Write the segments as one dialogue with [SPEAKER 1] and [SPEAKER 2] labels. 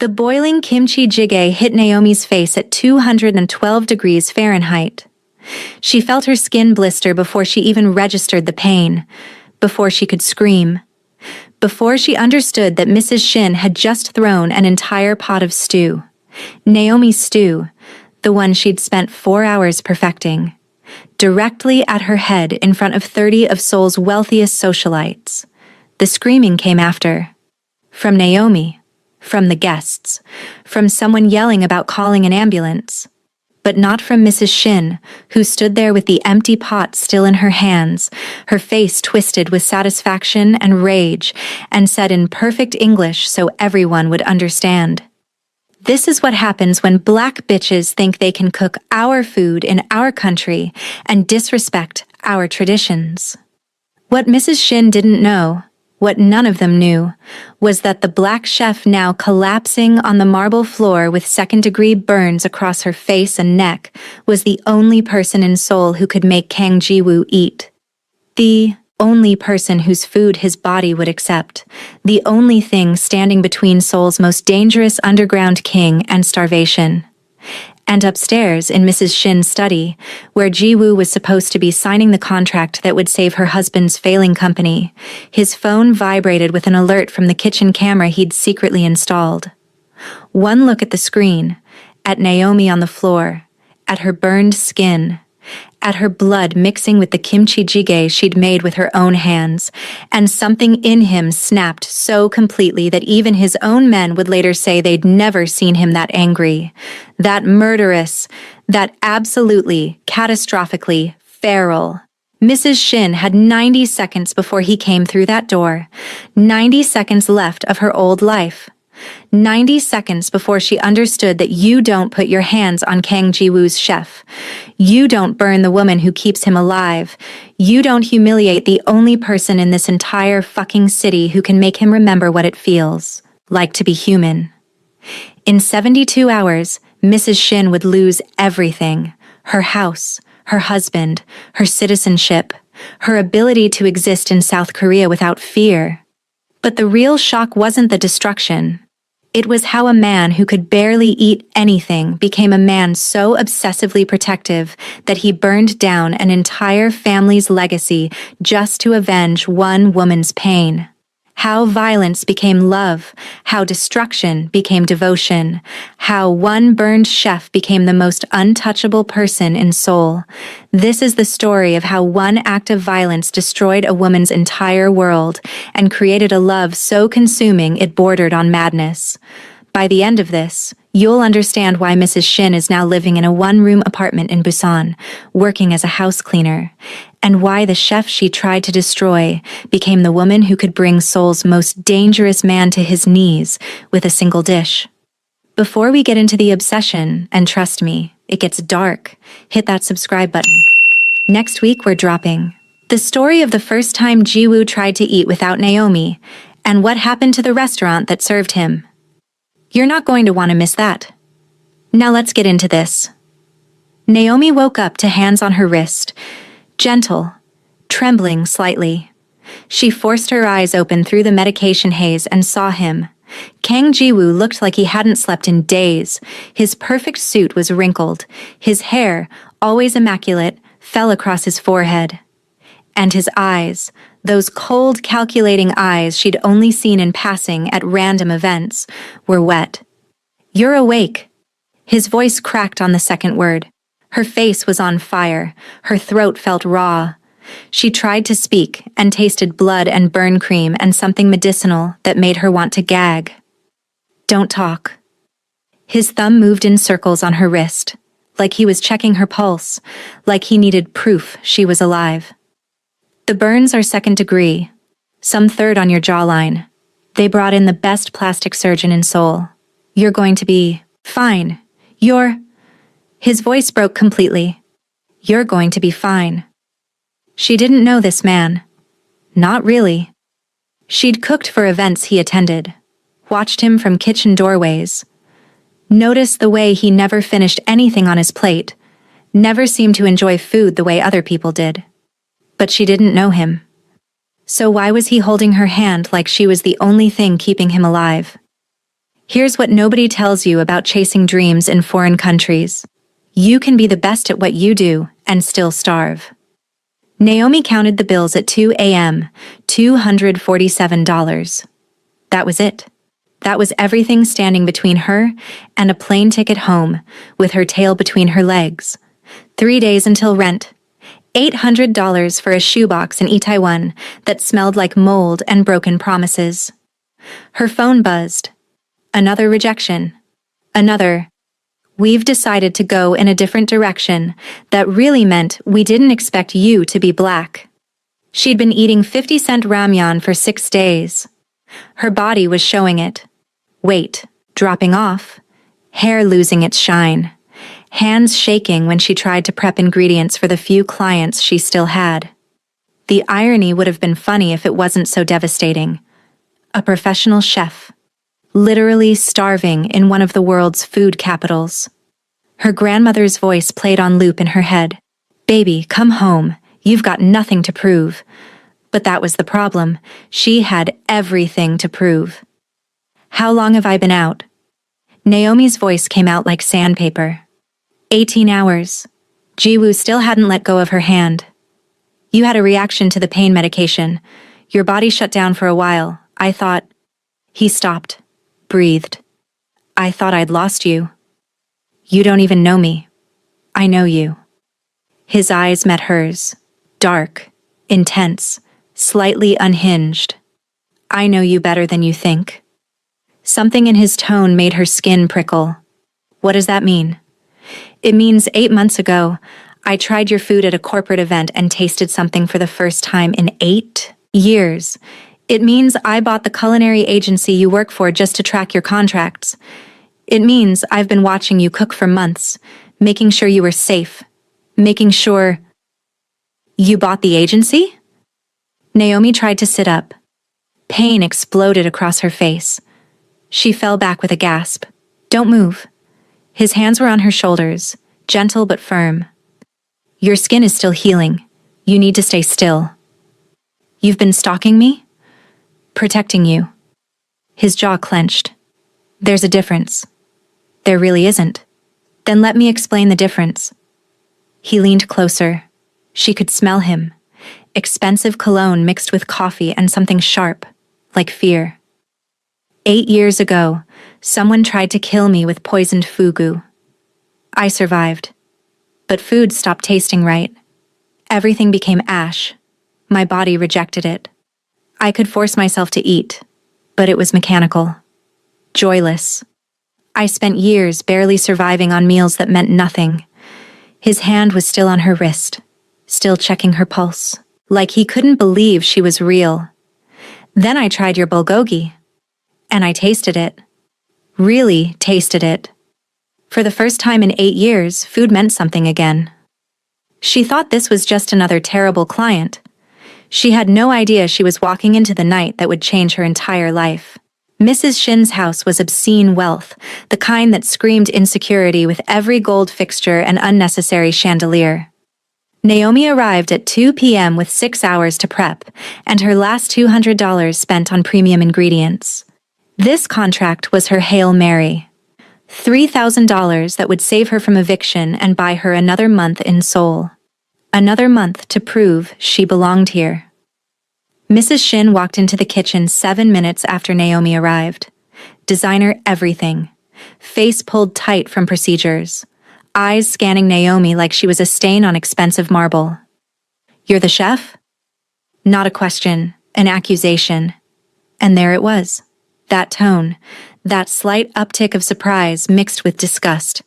[SPEAKER 1] The boiling kimchi jjigae hit Naomi's face at 212 degrees Fahrenheit. She felt her skin blister before she even registered the pain, before she could scream, before she understood that Mrs. Shin had just thrown an entire pot of stew. Naomi's stew, the one she'd spent 4 hours perfecting, directly at her head in front of 30 of Seoul's wealthiest socialites. The screaming came after. From Naomi. From the guests, from someone yelling about calling an ambulance. But not from Mrs. Shin, who stood there with the empty pot still in her hands, her face twisted with satisfaction and rage, and said in perfect English so everyone would understand. This is what happens when black bitches think they can cook our food in our country and disrespect our traditions. What Mrs. Shin didn't know, what none of them knew, was that the black chef now collapsing on the marble floor with second-degree burns across her face and neck was the only person in Seoul who could make Kang Ji-woo eat. The only person whose food his body would accept. The only thing standing between Seoul's most dangerous underground king and starvation. And upstairs in Mrs. Shin's study, where Ji-woo was supposed to be signing the contract that would save her husband's failing company, his phone vibrated with an alert from the kitchen camera he'd secretly installed. One look at the screen, at Naomi on the floor, at her burned skin, at her blood mixing with the kimchi jjigae she'd made with her own hands, and something in him snapped so completely that even his own men would later say they'd never seen him that angry, that murderous, that absolutely, catastrophically feral. Mrs. Shin had 90 seconds before he came through that door, 90 seconds left of her old life. 90 seconds before she understood that you don't put your hands on Kang Ji-woo's chef. You don't burn the woman who keeps him alive. You don't humiliate the only person in this entire fucking city who can make him remember what it feels like to be human. In 72 hours, Mrs. Shin would lose everything. Her house, her husband, her citizenship, her ability to exist in South Korea without fear. But the real shock wasn't the destruction. It was how a man who could barely eat anything became a man so obsessively protective that he burned down an entire family's legacy just to avenge one woman's pain. How violence became love, how destruction became devotion, how one burned chef became the most untouchable person in Seoul. This is the story of how one act of violence destroyed a woman's entire world and created a love so consuming it bordered on madness. By the end of this, you'll understand why Mrs. Shin is now living in a one-room apartment in Busan, working as a house cleaner, and why the chef she tried to destroy became the woman who could bring Seoul's most dangerous man to his knees with a single dish. Before we get into the obsession, and trust me, it gets dark, hit that subscribe button. Next week we're dropping the story of the first time Ji-woo tried to eat without Naomi, and what happened to the restaurant that served him. You're not going to want to miss that. Now let's get into this. Naomi woke up to hands on her wrist, gentle, trembling slightly. She forced her eyes open through the medication haze and saw him. Kang Ji-woo looked like he hadn't slept in days. His perfect suit was wrinkled. His hair, always immaculate, fell across his forehead. And his eyes, those cold, calculating eyes she'd only seen in passing at random events, were wet. "You're awake." His voice cracked on the second word. Her face was on fire. Her throat felt raw. She tried to speak and tasted blood and burn cream and something medicinal that made her want to gag. "Don't talk." His thumb moved in circles on her wrist, like he was checking her pulse, like he needed proof she was alive. "The burns are second degree, some third on your jawline. They brought in the best plastic surgeon in Seoul. You're going to be fine. His voice broke completely. "You're going to be fine." She didn't know this man. Not really. She'd cooked for events he attended, watched him from kitchen doorways, noticed the way he never finished anything on his plate, never seemed to enjoy food the way other people did. But she didn't know him. So why was he holding her hand like she was the only thing keeping him alive? Here's what nobody tells you about chasing dreams in foreign countries. You can be the best at what you do and still starve. Naomi counted the bills at 2 a.m., $247. That was it. That was everything standing between her and a plane ticket home, with her tail between her legs. 3 days until rent. $800 for a shoebox in Itaewon that smelled like mold and broken promises. Her phone buzzed. Another rejection. Another. We've decided to go in a different direction. That really meant we didn't expect you to be black. She'd been eating 50-cent ramyeon for 6 days. Her body was showing it. Weight dropping off. Hair losing its shine. Hands shaking when she tried to prep ingredients for the few clients she still had. The irony would have been funny if it wasn't so devastating. A professional chef. Literally starving in one of the world's food capitals. Her grandmother's voice played on loop in her head. Baby, come home. You've got nothing to prove. But that was the problem. She had everything to prove. How long have I been out? Naomi's voice came out like sandpaper. 18 hours. Jiwoo still hadn't let go of her hand. You had a reaction to the pain medication. Your body shut down for a while. I thought... He stopped. Breathed. I thought I'd lost you. You don't even know me. I know you. His eyes met hers. Dark. Intense. Slightly unhinged. I know you better than you think. Something in his tone made her skin prickle. What does that mean? It means 8 months ago, I tried your food at a corporate event and tasted something for the first time in 8 years. It means I bought the culinary agency you work for just to track your contracts. It means I've been watching you cook for months, making sure you were safe, making sure... You bought the agency? Naomi tried to sit up. Pain exploded across her face. She fell back with a gasp. Don't move. His hands were on her shoulders, gentle but firm. Your skin is still healing. You need to stay still. You've been stalking me? Protecting you. His jaw clenched. There's a difference. There really isn't. Then let me explain the difference. He leaned closer. She could smell him. Expensive cologne mixed with coffee and something sharp, like fear. 8 years ago, someone tried to kill me with poisoned fugu. I survived. But food stopped tasting right. Everything became ash. My body rejected it. I could force myself to eat, but it was mechanical. Joyless. I spent years barely surviving on meals that meant nothing. His hand was still on her wrist, still checking her pulse, like he couldn't believe she was real. Then I tried your bulgogi. And I tasted it. Really tasted it. For the first time in 8 years, food meant something again. She thought this was just another terrible client. She had no idea she was walking into the night that would change her entire life. Mrs. Shin's house was obscene wealth, the kind that screamed insecurity with every gold fixture and unnecessary chandelier. Naomi arrived at 2 p.m. with 6 hours to prep, and her last $200 spent on premium ingredients. This contract was her Hail Mary. $3,000 that would save her from eviction and buy her another month in Seoul. Another month to prove she belonged here. Mrs. Shin walked into the kitchen 7 minutes after Naomi arrived. Designer everything. Face pulled tight from procedures. Eyes scanning Naomi like she was a stain on expensive marble. You're the chef? Not a question, an accusation. And there it was. That tone, that slight uptick of surprise mixed with disgust.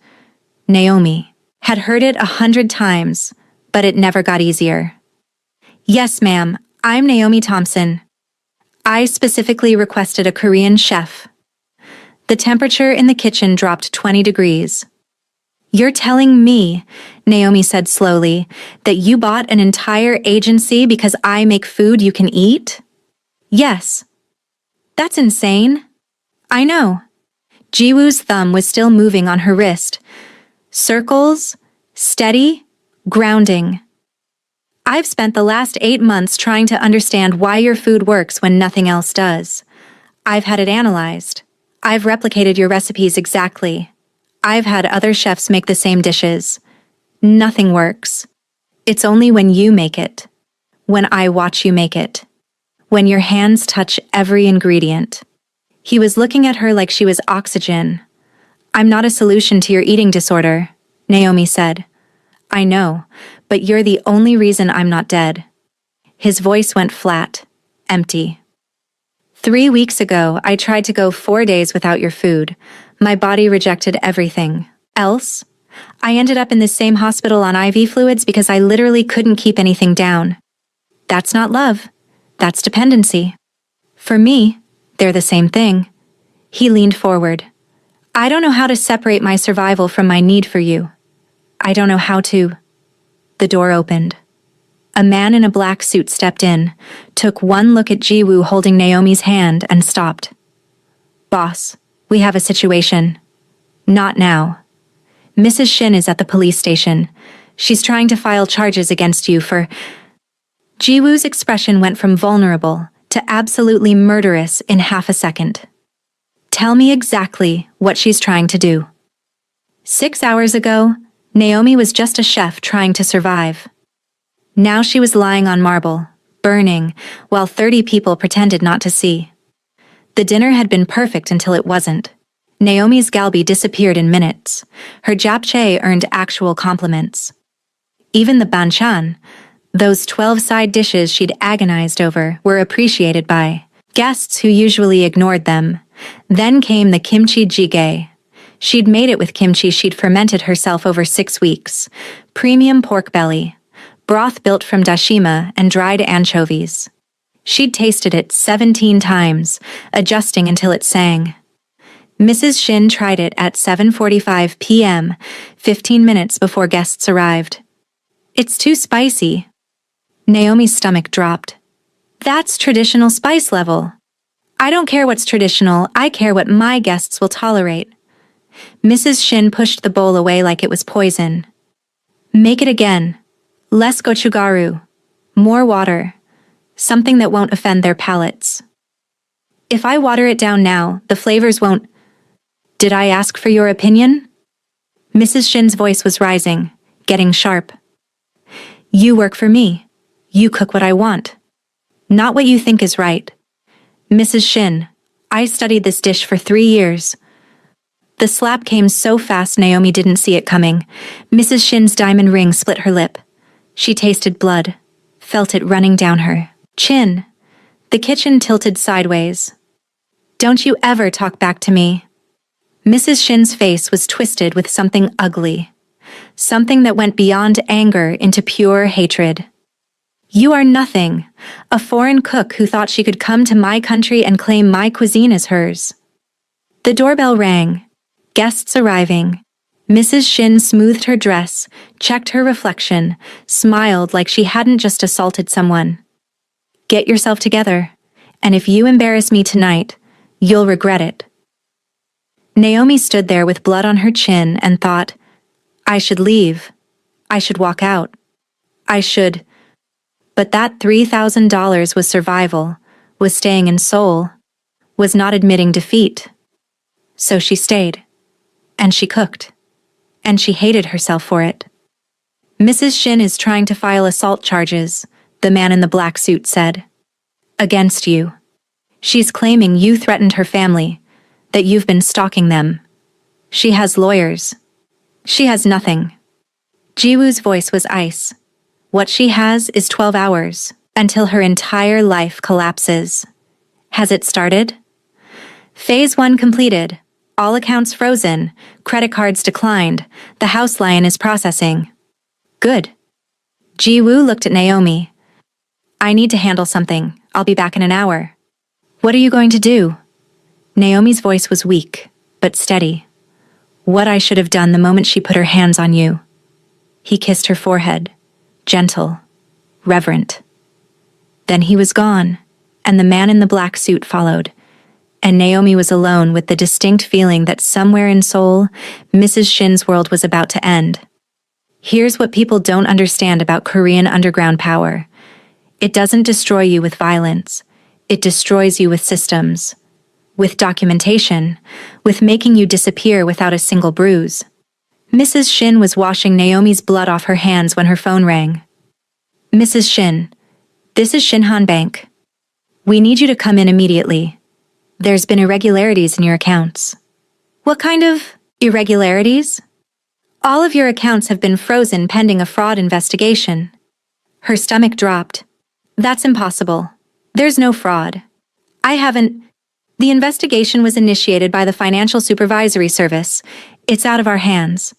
[SPEAKER 1] Naomi had heard it 100 times, but it never got easier. Yes, ma'am, I'm Naomi Thompson. I specifically requested a Korean chef. The temperature in the kitchen dropped 20 degrees. You're telling me, Naomi said slowly, that you bought an entire agency because I make food you can eat? Yes. That's insane. I know. Jiwoo's thumb was still moving on her wrist. Circles, steady, grounding. I've spent the last 8 months trying to understand why your food works when nothing else does. I've had it analyzed. I've replicated your recipes exactly. I've had other chefs make the same dishes. Nothing works. It's only when you make it. When I watch you make it. When your hands touch every ingredient. He was looking at her like she was oxygen. I'm not a solution to your eating disorder, Naomi said. I know, but you're the only reason I'm not dead. His voice went flat, empty. 3 weeks ago, I tried to go 4 days without your food. My body rejected everything. Else, I ended up in the same hospital on IV fluids because I literally couldn't keep anything down. That's not love. That's dependency. For me, they're the same thing. He leaned forward. I don't know how to separate my survival from my need for you. I don't know how to. The door opened. A man in a black suit stepped in, took one look at Jiwoo holding Naomi's hand, and stopped. Boss, we have a situation. Not now. Mrs. Shin is at the police station. She's trying to file charges against you for... Jiwoo's expression went from vulnerable to absolutely murderous in half a second. Tell me exactly what she's trying to do. 6 hours ago, Naomi was just a chef trying to survive. Now she was lying on marble, burning, while 30 people pretended not to see. The dinner had been perfect until it wasn't. Naomi's galbi disappeared in minutes. Her japchae earned actual compliments. Even the banchan, those 12 side dishes she'd agonized over, were appreciated by guests who usually ignored them. Then came the kimchi jjigae. She'd made it with kimchi she'd fermented herself over 6 weeks. Premium pork belly. Broth built from dashima and dried anchovies. She'd tasted it 17 times, adjusting until it sang. Mrs. Shin tried it at 7:45 p.m., 15 minutes before guests arrived. It's too spicy. Naomi's stomach dropped. That's traditional spice level. I don't care what's traditional, I care what my guests will tolerate. Mrs. Shin pushed the bowl away like it was poison. Make it again. Less gochugaru. More water. Something that won't offend their palates. If I water it down now, the flavors won't... Did I ask for your opinion? Mrs. Shin's voice was rising, getting sharp. You work for me. You cook what I want. Not what you think is right. Mrs. Shin, I studied this dish for 3 years. The slap came so fast Naomi didn't see it coming. Mrs. Shin's diamond ring split her lip. She tasted blood, felt it running down her chin. The kitchen tilted sideways. Don't you ever talk back to me. Mrs. Shin's face was twisted with something ugly. Something that went beyond anger into pure hatred. You are nothing, a foreign cook who thought she could come to my country and claim my cuisine as hers. The doorbell rang. Guests arriving. Mrs. Shin smoothed her dress, checked her reflection, smiled like she hadn't just assaulted someone. Get yourself together, and if you embarrass me tonight, you'll regret it. Naomi stood there with blood on her chin and thought, I should leave. I should walk out. I should... But that $3,000 was survival, was staying in Seoul, was not admitting defeat. So she stayed. And she cooked. And she hated herself for it. Mrs. Shin is trying to file assault charges, the man in the black suit said. Against you. She's claiming you threatened her family, that you've been stalking them. She has lawyers. She has nothing. Jiwoo's voice was ice. What she has is 12 hours, until her entire life collapses. Has it started? Phase 1 completed. All accounts frozen, credit cards declined, the house lion is processing. Good. Jiwoo looked at Naomi. I need to handle something. I'll be back in an hour. What are you going to do? Naomi's voice was weak, but steady. What I should have done the moment she put her hands on you. He kissed her forehead, gentle, reverent. Then he was gone, and the man in the black suit followed. And Naomi was alone with the distinct feeling that somewhere in Seoul, Mrs. Shin's world was about to end. Here's what people don't understand about Korean underground power. It doesn't destroy you with violence. It destroys you with systems. with documentation, with making you disappear without a single bruise. Mrs. Shin was washing Naomi's blood off her hands when her phone rang. Mrs. Shin, this is Shinhan Bank. We need you to come in immediately. There's been irregularities in your accounts. What kind of irregularities? All of your accounts have been frozen pending a fraud investigation. Her stomach dropped. That's impossible. There's no fraud. I haven't. The investigation was initiated by the Financial Supervisory Service. It's out of our hands.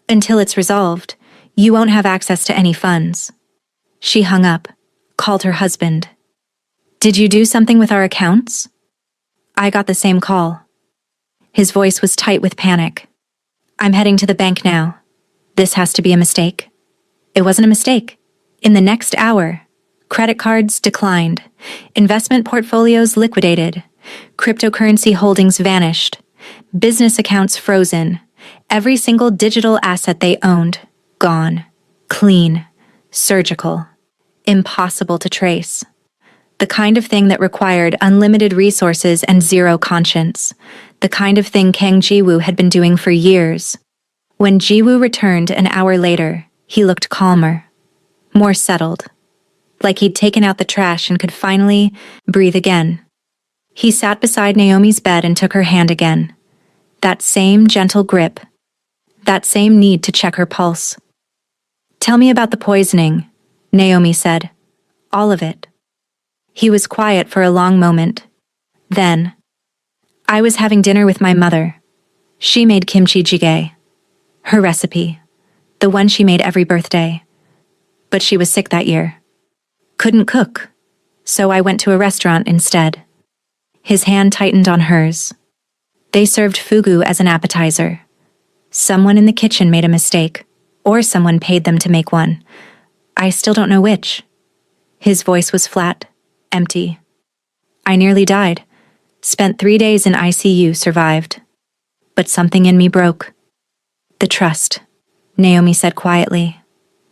[SPEAKER 1] Until it's resolved, you won't have access to any funds. She hung up, called her husband. Did you do something with our accounts? I got the same call. His voice was tight with panic. I'm heading to the bank now. This has to be a mistake. It wasn't a mistake. In the next hour, credit cards declined, investment portfolios liquidated, cryptocurrency holdings vanished, business accounts frozen, every single digital asset they owned, gone, clean, surgical, impossible to trace. The kind of thing that required unlimited resources and zero conscience. The kind of thing Kang Jiwoo had been doing for years. When Jiwoo returned an hour later, he looked calmer, more settled, like he'd taken out the trash and could finally breathe again. He sat beside Naomi's bed and took her hand again. That same gentle grip, that same need to check her pulse. Tell me about the poisoning, Naomi said. All of it. He was quiet for a long moment. Then, I was having dinner with my mother. She made kimchi jjigae. Her recipe. The one she made every birthday. But she was sick that year. Couldn't cook. So I went to a restaurant instead. His hand tightened on hers. They served fugu as an appetizer. Someone in the kitchen made a mistake, or someone paid them to make one. I still don't know which. His voice was flat, empty. I nearly died. Spent 3 days in ICU, survived. But something in me broke. The trust, Naomi said quietly.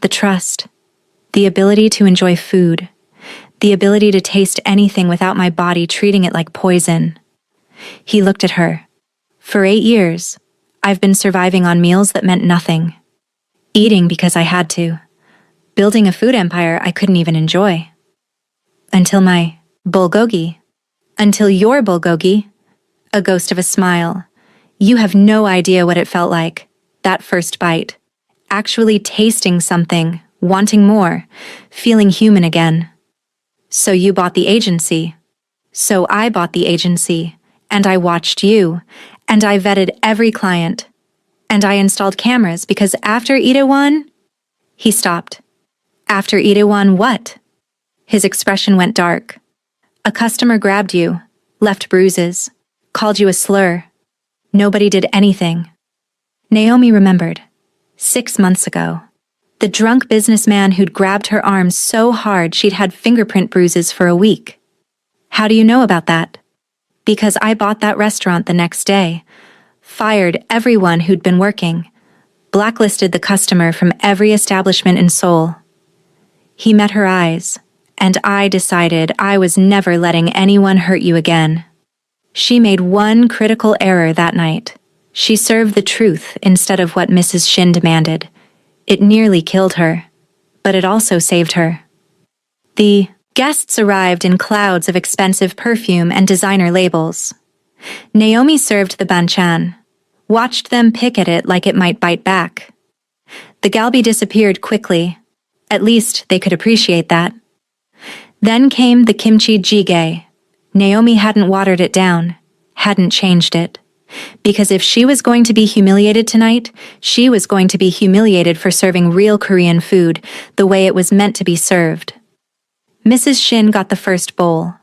[SPEAKER 1] The trust. The ability to enjoy food. The ability to taste anything without my body treating it like poison. He looked at her. For 8 years, I've been surviving on meals that meant nothing. Eating because I had to. Building a food empire I couldn't even enjoy. Until my bulgogi. Until your bulgogi. A ghost of a smile. You have no idea what it felt like. That first bite. Actually tasting something, wanting more, feeling human again. So you bought the agency. So I bought the agency. And I watched you. And I vetted every client. And I installed cameras because after Itaewon... He stopped. After Itaewon what? His expression went dark. A customer grabbed you, left bruises, called you a slur. Nobody did anything. Naomi remembered. 6 months ago. The drunk businessman who'd grabbed her arm so hard she'd had fingerprint bruises for a week. How do you know about that? Because I bought that restaurant the next day, fired everyone who'd been working, blacklisted the customer from every establishment in Seoul. He met her eyes, and I decided I was never letting anyone hurt you again. She made one critical error that night. She served the truth instead of what Mrs. Shin demanded. It nearly killed her, but it also saved her. The guests arrived in clouds of expensive perfume and designer labels. Naomi served the banchan, watched them pick at it like it might bite back. The galbi disappeared quickly. At least they could appreciate that. Then came the kimchi jjigae. Naomi hadn't watered it down, hadn't changed it. Because if she was going to be humiliated tonight, she was going to be humiliated for serving real Korean food the way it was meant to be served. Mrs. Shin got the first bowl,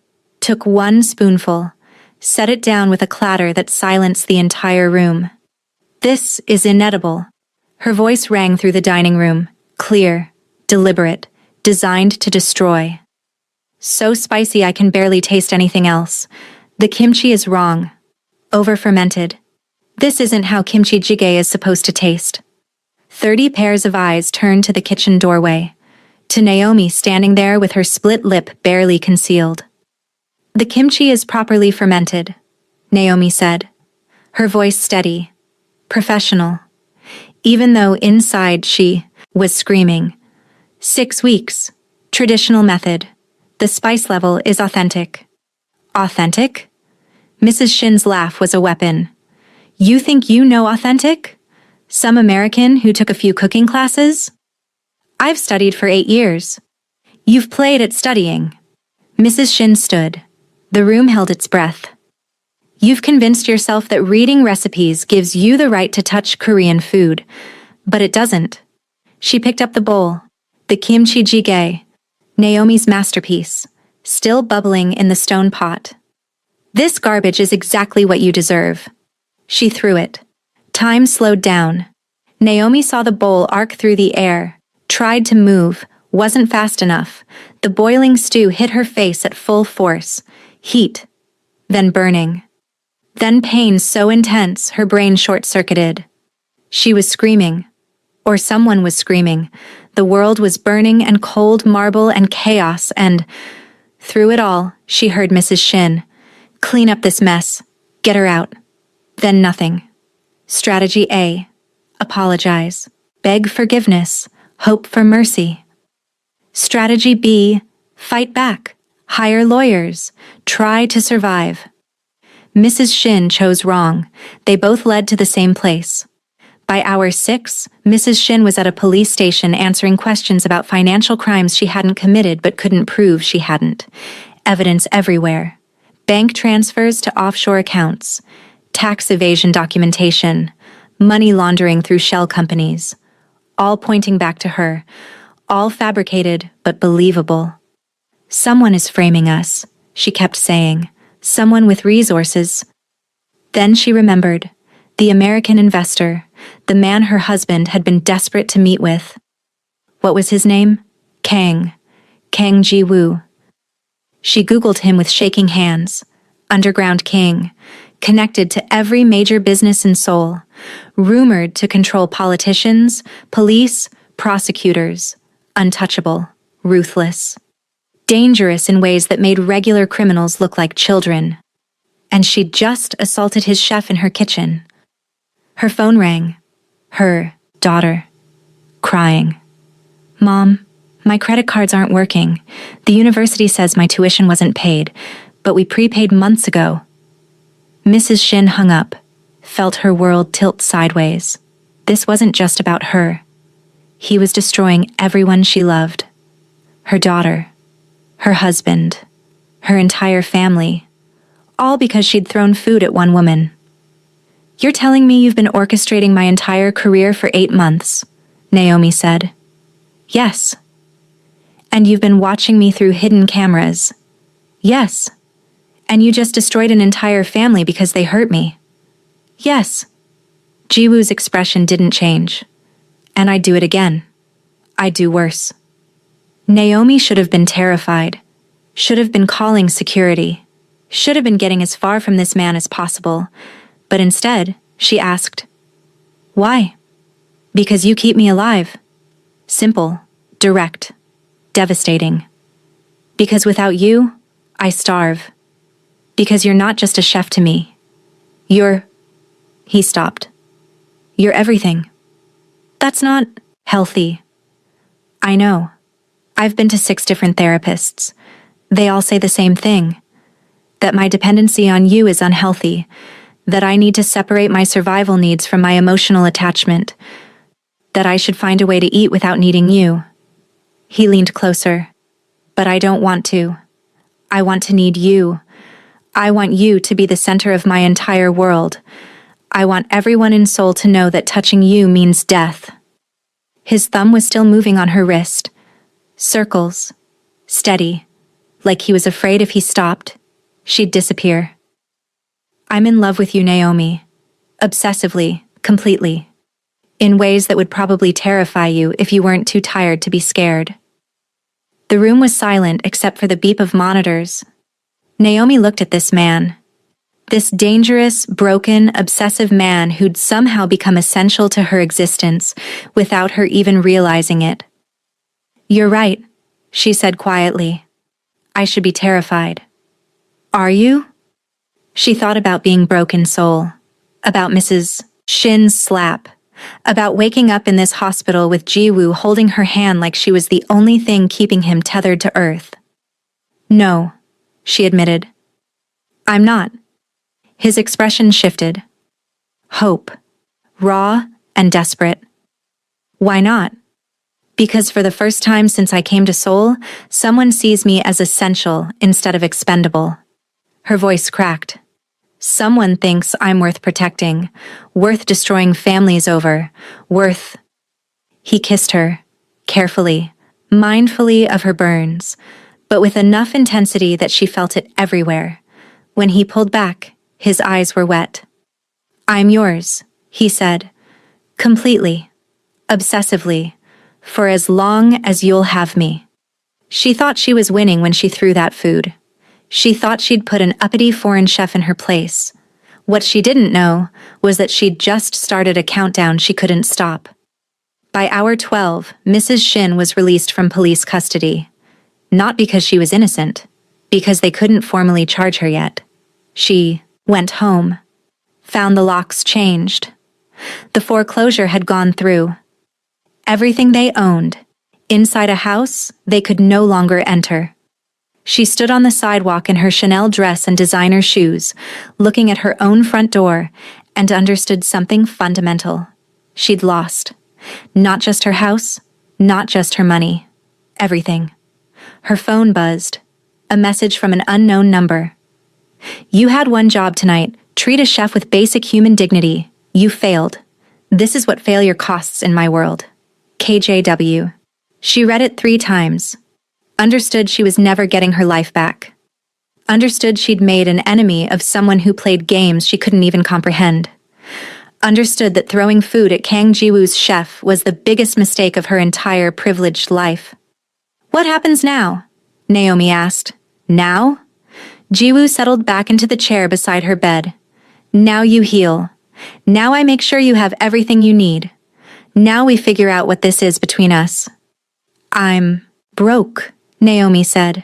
[SPEAKER 1] took one spoonful, set it down with a clatter that silenced the entire room. This is inedible. Her voice rang through the dining room, clear, deliberate, designed to destroy. So spicy I can barely taste anything else. The kimchi is wrong. Over-fermented. This isn't how kimchi jjigae is supposed to taste. 30 pairs of eyes turned to the kitchen doorway, to Naomi standing there with her split lip barely concealed. The kimchi is properly fermented, Naomi said, her voice steady, professional, even though inside she was screaming. 6 weeks. Traditional method. The spice level is authentic. Authentic? Mrs. Shin's laugh was a weapon. You think you know authentic? Some American who took a few cooking classes? I've studied for 8 years. You've played at studying. Mrs. Shin stood. The room held its breath. You've convinced yourself that reading recipes gives you the right to touch Korean food, but it doesn't. She picked up the bowl, the kimchi jjigae, Naomi's masterpiece, still bubbling in the stone pot. This garbage is exactly what you deserve. She threw it. Time slowed down. Naomi saw the bowl arc through the air, tried to move, wasn't fast enough. The boiling stew hit her face at full force. Heat. Then burning. Then pain so intense her brain short-circuited. She was screaming. Or someone was screaming. The world was burning and cold marble and chaos and... Through it all, she heard Mrs. Shin. Clean up this mess. Get her out. Then nothing. Strategy A. Apologize. Beg forgiveness. Hope for mercy. Strategy B. Fight back. Hire lawyers. Try to survive. Mrs. Shin chose wrong. They both led to the same place. By hour 6, Mrs. Shin was at a police station answering questions about financial crimes she hadn't committed but couldn't prove she hadn't. Evidence everywhere. Bank transfers to offshore accounts. Tax evasion documentation. Money laundering through shell companies. All pointing back to her. All fabricated but believable. Someone is framing us, she kept saying. Someone with resources. Then she remembered. The American investor. The man her husband had been desperate to meet with. What was his name? Kang Ji-woo. She Googled him with shaking hands. Underground king. Connected to every major business in Seoul. Rumored to control politicians, police, prosecutors. Untouchable. Ruthless. Dangerous in ways that made regular criminals look like children. And she'd just assaulted his chef in her kitchen. Her phone rang. Her daughter. Crying. Mom, my credit cards aren't working. The university says my tuition wasn't paid, but we prepaid months ago. Mrs. Shin hung up, felt her world tilt sideways. This wasn't just about her. He was destroying everyone she loved. Her daughter. Her husband. Her entire family. All because she'd thrown food at one woman. You're telling me you've been orchestrating my entire career for 8 months, Naomi said. Yes. And you've been watching me through hidden cameras. Yes. And you just destroyed an entire family because they hurt me. Yes. Jiwoo's expression didn't change. And I'd do it again. I'd do worse. Naomi should have been terrified. Should have been calling security. Should have been getting as far from this man as possible. But instead, she asked, Why? Because you keep me alive. Simple, direct, devastating. Because without you, I starve. Because you're not just a chef to me. You're... He stopped. You're everything. That's not healthy. I know. I've been to 6 different therapists. They all say the same thing. That my dependency on you is unhealthy. That I need to separate my survival needs from my emotional attachment. That I should find a way to eat without needing you. He leaned closer. But I don't want to. I want to need you. I want you to be the center of my entire world. I want everyone in Seoul to know that touching you means death. His thumb was still moving on her wrist. Circles. Steady. Like he was afraid if he stopped, she'd disappear. I'm in love with you, Naomi. Obsessively, completely. In ways that would probably terrify you if you weren't too tired to be scared. The room was silent except for the beep of monitors. Naomi looked at this man. This dangerous, broken, obsessive man who'd somehow become essential to her existence without her even realizing it. You're right, she said quietly. I should be terrified. Are you? She thought about being broke in soul, about Mrs. Shin's slap, about waking up in this hospital with Jiwoo holding her hand like she was the only thing keeping him tethered to earth. No, she admitted. I'm not. His expression shifted. Hope. Raw and desperate. Why not? Because for the first time since I came to Seoul, someone sees me as essential instead of expendable. Her voice cracked. Someone thinks I'm worth protecting, worth destroying families over, worth... He kissed her, carefully, mindfully of her burns, but with enough intensity that she felt it everywhere. When he pulled back, his eyes were wet. I'm yours, he said, completely, obsessively, for as long as you'll have me. She thought she was winning when she threw that food. She thought she'd put an uppity foreign chef in her place. What she didn't know was that she'd just started a countdown she couldn't stop. By hour 12, Mrs. Shin was released from police custody. Not because she was innocent, because they couldn't formally charge her yet. She went home, found the locks changed. The foreclosure had gone through. Everything they owned, inside a house they could no longer enter. She stood on the sidewalk in her Chanel dress and designer shoes, looking at her own front door, and understood something fundamental. She'd lost. Not just her house, not just her money. Everything. Her phone buzzed. A message from an unknown number. You had one job tonight. Treat a chef with basic human dignity. You failed. This is what failure costs in my world. KJW. She read it 3 times. Understood she was never getting her life back. Understood she'd made an enemy of someone who played games she couldn't even comprehend. Understood that throwing food at Kang Jiwoo's chef was the biggest mistake of her entire privileged life. What happens now? Naomi asked. Now? Jiwoo settled back into the chair beside her bed. Now you heal. Now I make sure you have everything you need. Now we figure out what this is between us. I'm broke, Naomi said.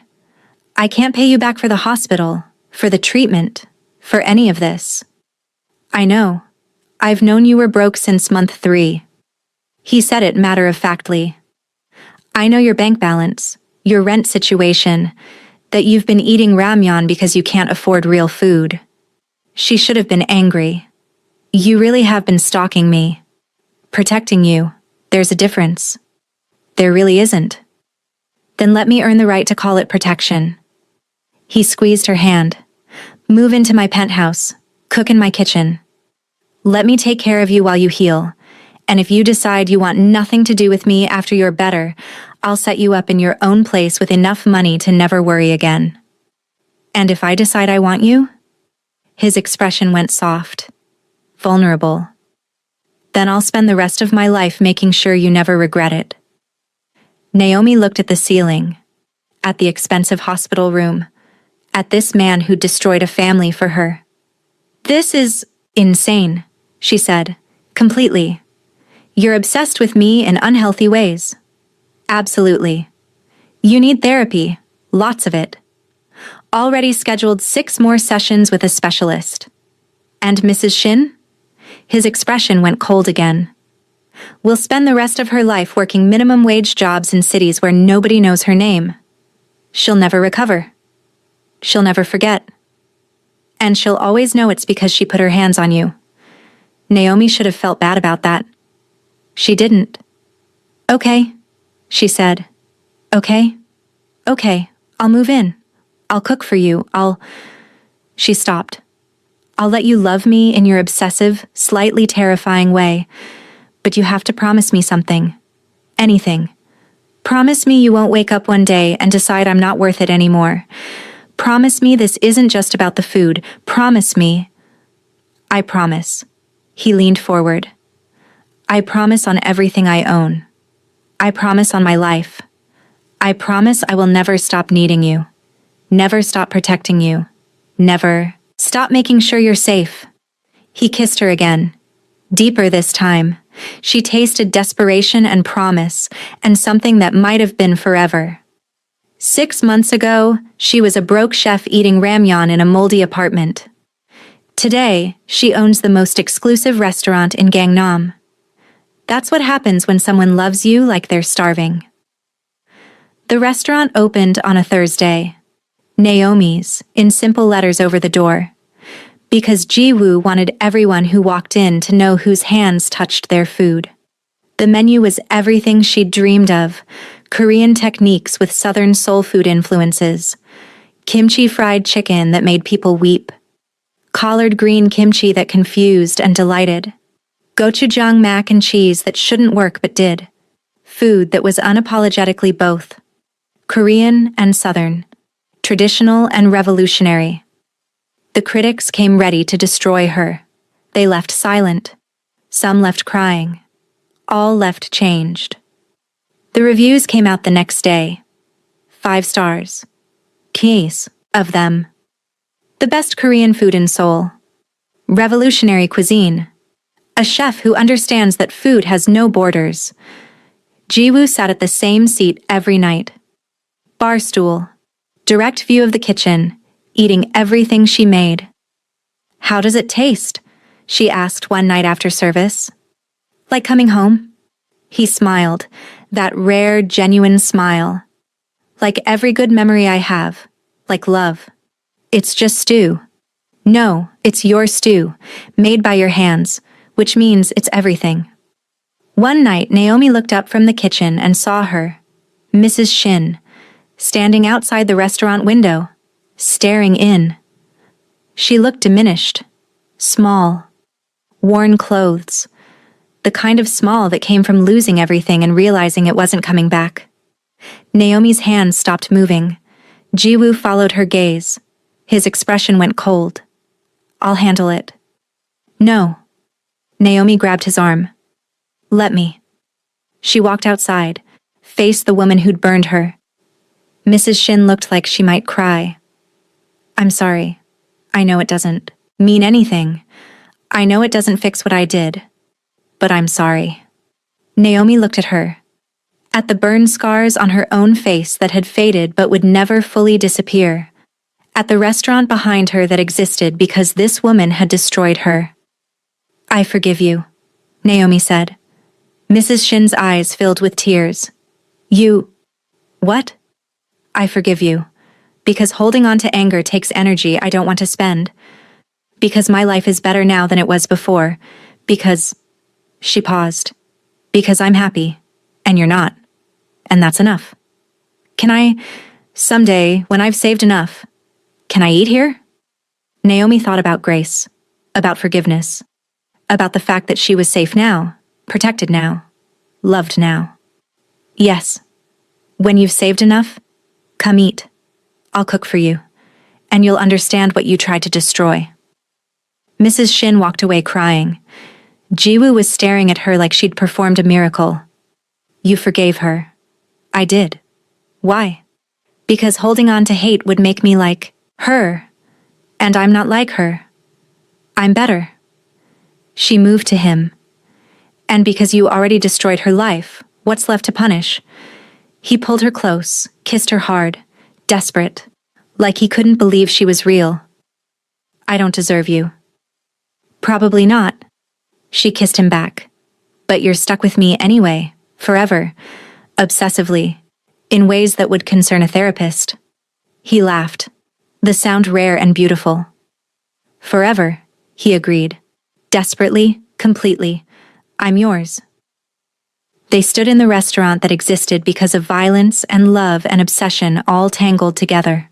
[SPEAKER 1] I can't pay you back for the hospital, for the treatment, for any of this. I know. I've known you were broke since month 3. He said it matter-of-factly. I know your bank balance, your rent situation, that you've been eating ramyeon because you can't afford real food. She should have been angry. You really have been stalking me. Protecting you. There's a difference. There really isn't. Then let me earn the right to call it protection. He squeezed her hand. Move into my penthouse. Cook in my kitchen. Let me take care of you while you heal. And if you decide you want nothing to do with me after you're better, I'll set you up in your own place with enough money to never worry again. And if I decide I want you? His expression went soft. Vulnerable. Then I'll spend the rest of my life making sure you never regret it. Naomi looked at the ceiling, at the expensive hospital room, at this man who destroyed a family for her. This is insane, she said, completely. You're obsessed with me in unhealthy ways. Absolutely. You need therapy, lots of it. Already scheduled 6 more sessions with a specialist. And Mrs. Shin? His expression went cold again. Will spend the rest of her life working minimum wage jobs in cities where nobody knows her name. She'll never recover. She'll never forget. And she'll always know it's because she put her hands on you. Naomi should have felt bad about that. She didn't. Okay, she said. Okay, I'll move in. I'll cook for you. She stopped. I'll let you love me in your obsessive, slightly terrifying way. But you have to promise me something. Anything. Promise me you won't wake up one day and decide I'm not worth it anymore. Promise me this isn't just about the food. Promise me. I promise. He leaned forward. I promise on everything I own. I promise on my life. I promise I will never stop needing you. Never stop protecting you. Never stop making sure you're safe. He kissed her again. Deeper this time. She tasted desperation and promise, and something that might have been forever. 6 months ago, she was a broke chef eating ramyeon in a moldy apartment. Today, she owns the most exclusive restaurant in Gangnam. That's what happens when someone loves you like they're starving. The restaurant opened on a Thursday. Naomi's, in simple letters over the door. Because Ji-woo wanted everyone who walked in to know whose hands touched their food. The menu was everything she'd dreamed of, Korean techniques with Southern soul food influences, kimchi fried chicken that made people weep, collard green kimchi that confused and delighted, gochujang mac and cheese that shouldn't work but did, food that was unapologetically both, Korean and Southern, traditional and revolutionary. The critics came ready to destroy her. They left silent. Some left crying. All left changed. The reviews came out the next day. 5 stars. Keys of them. The best Korean food in Seoul. Revolutionary cuisine. A chef who understands that food has no borders. Ji-woo sat at the same seat every night. Bar stool. Direct view of the kitchen, eating everything she made. "How does it taste?" she asked one night after service. "Like coming home?" He smiled, that rare, genuine smile. "Like every good memory I have, like love. It's just stew." "No, it's your stew, made by your hands, which means it's everything." One night, Naomi looked up from the kitchen and saw her, Mrs. Shin, standing outside the restaurant window, staring in. She looked diminished, small, worn clothes, the kind of small that came from losing everything and realizing it wasn't coming back. Naomi's hands stopped moving. Ji-woo followed her gaze. His expression went cold. "I'll handle it." "No." Naomi grabbed his arm. "Let me." She walked outside, faced the woman who'd burned her. Mrs. Shin looked like she might cry. "I'm sorry. I know it doesn't mean anything. I know it doesn't fix what I did. But I'm sorry." Naomi looked at her. At the burn scars on her own face that had faded but would never fully disappear. At the restaurant behind her that existed because this woman had destroyed her. "I forgive you," Naomi said. Mrs. Shin's eyes filled with tears. "You... what?" "I forgive you. Because holding on to anger takes energy I don't want to spend. Because my life is better now than it was before. Because..." She paused. "Because I'm happy, and you're not. And that's enough. Can I, someday, when I've saved enough, can I eat here?" Naomi thought about grace, about forgiveness, about the fact that she was safe now, protected now, loved now. "Yes. When you've saved enough, come eat. I'll cook for you, and you'll understand what you tried to destroy." Mrs. Shin walked away crying. Ji-woo was staring at her like she'd performed a miracle. "You forgave her." "I did." "Why?" "Because holding on to hate would make me like her. And I'm not like her. I'm better." She moved to him. "And because you already destroyed her life, what's left to punish?" He pulled her close, kissed her hard, desperate, like he couldn't believe she was real. "I don't deserve you." "Probably not." She kissed him back. "But you're stuck with me anyway, forever, obsessively, in ways that would concern a therapist." He laughed, the sound rare and beautiful. "Forever," he agreed. "Desperately, completely. I'm yours." They stood in the restaurant that existed because of violence and love and obsession all tangled together.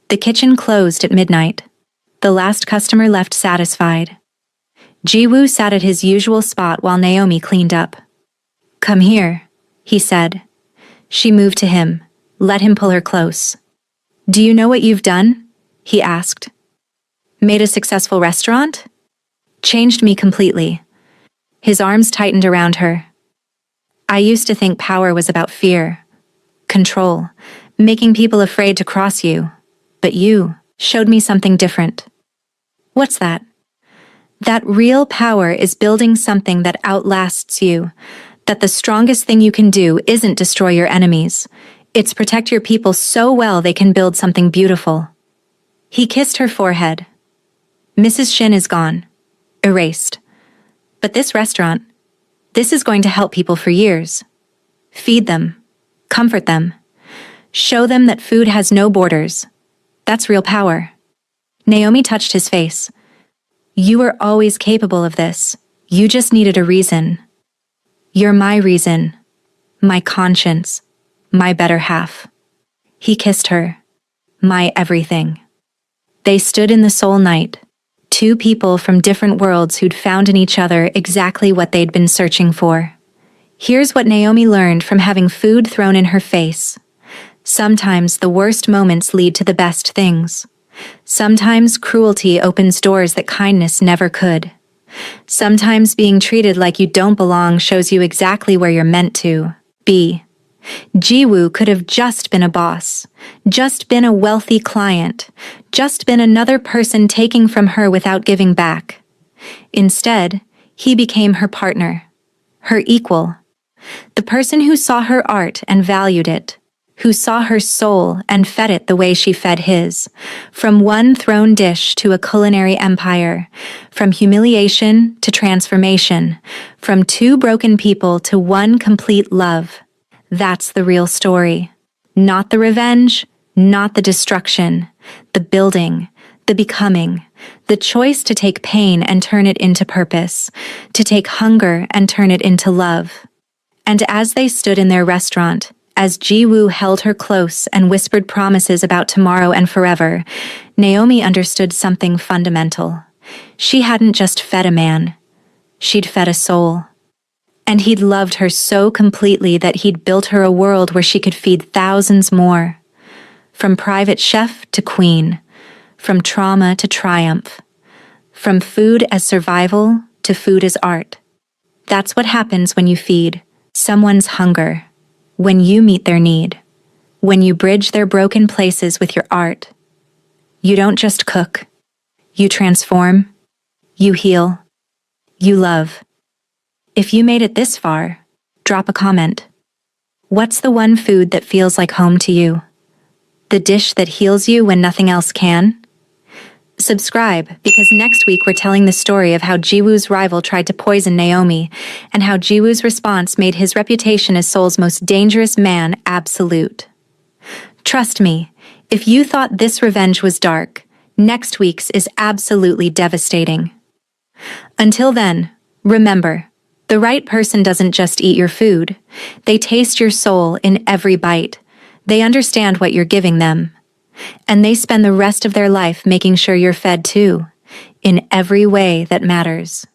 [SPEAKER 1] The kitchen closed at midnight. The last customer left satisfied. Ji-woo sat at his usual spot while Naomi cleaned up. "Come here," he said. She moved to him, let him pull her close. "Do you know what you've done?" he asked. "Made a successful restaurant? Changed me completely." His arms tightened around her. "I used to think power was about fear, control, making people afraid to cross you. But you showed me something different." "What's that?" "That real power is building something that outlasts you, that the strongest thing you can do isn't destroy your enemies, it's protect your people so well they can build something beautiful." He kissed her forehead. Mrs. Shin is gone. Erased. But this restaurant, this is going to help people for years. Feed them. Comfort them. Show them that food has no borders. That's real power. Naomi touched his face. You were always capable of this. You just needed a reason. You're my reason. My conscience. My better half. He kissed her. My everything. They stood in the soul night. Two people from different worlds who'd found in each other exactly what they'd been searching for. Here's what Naomi learned from having food thrown in her face. Sometimes the worst moments lead to the best things. Sometimes cruelty opens doors that kindness never could. Sometimes being treated like you don't belong shows you exactly where you're meant to be. Jiwoo could have just been a boss, just been a wealthy client, just been another person taking from her without giving back. Instead, he became her partner, her equal, the person who saw her art and valued it, who saw her soul and fed it the way she fed his, from one thrown dish to a culinary empire, from humiliation to transformation, from two broken people to one complete love. That's the real story. Not the revenge, not the destruction, the building, the becoming, the choice to take pain and turn it into purpose, to take hunger and turn it into love. And as they stood in their restaurant, as Jiwoo held her close and whispered promises about tomorrow and forever, Naomi understood something fundamental. She hadn't just fed a man. She'd fed a soul. And he'd loved her so completely that he'd built her a world where she could feed thousands more. From private chef to queen, from trauma to triumph, from food as survival to food as art. That's what happens when you feed someone's hunger, when you meet their need, when you bridge their broken places with your art. You don't just cook. You transform. You heal. You love. If you made it this far, drop a comment. What's the one food that feels like home to you? The dish that heals you when nothing else can? Subscribe, because next week we're telling the story of how Jiwoo's rival tried to poison Naomi, and how Jiwoo's response made his reputation as Seoul's most dangerous man absolute. Trust me, if you thought this revenge was dark, next week's is absolutely devastating. Until then, remember, the right person doesn't just eat your food. They taste your soul in every bite. They understand what you're giving them. And they spend the rest of their life making sure you're fed too, in every way that matters.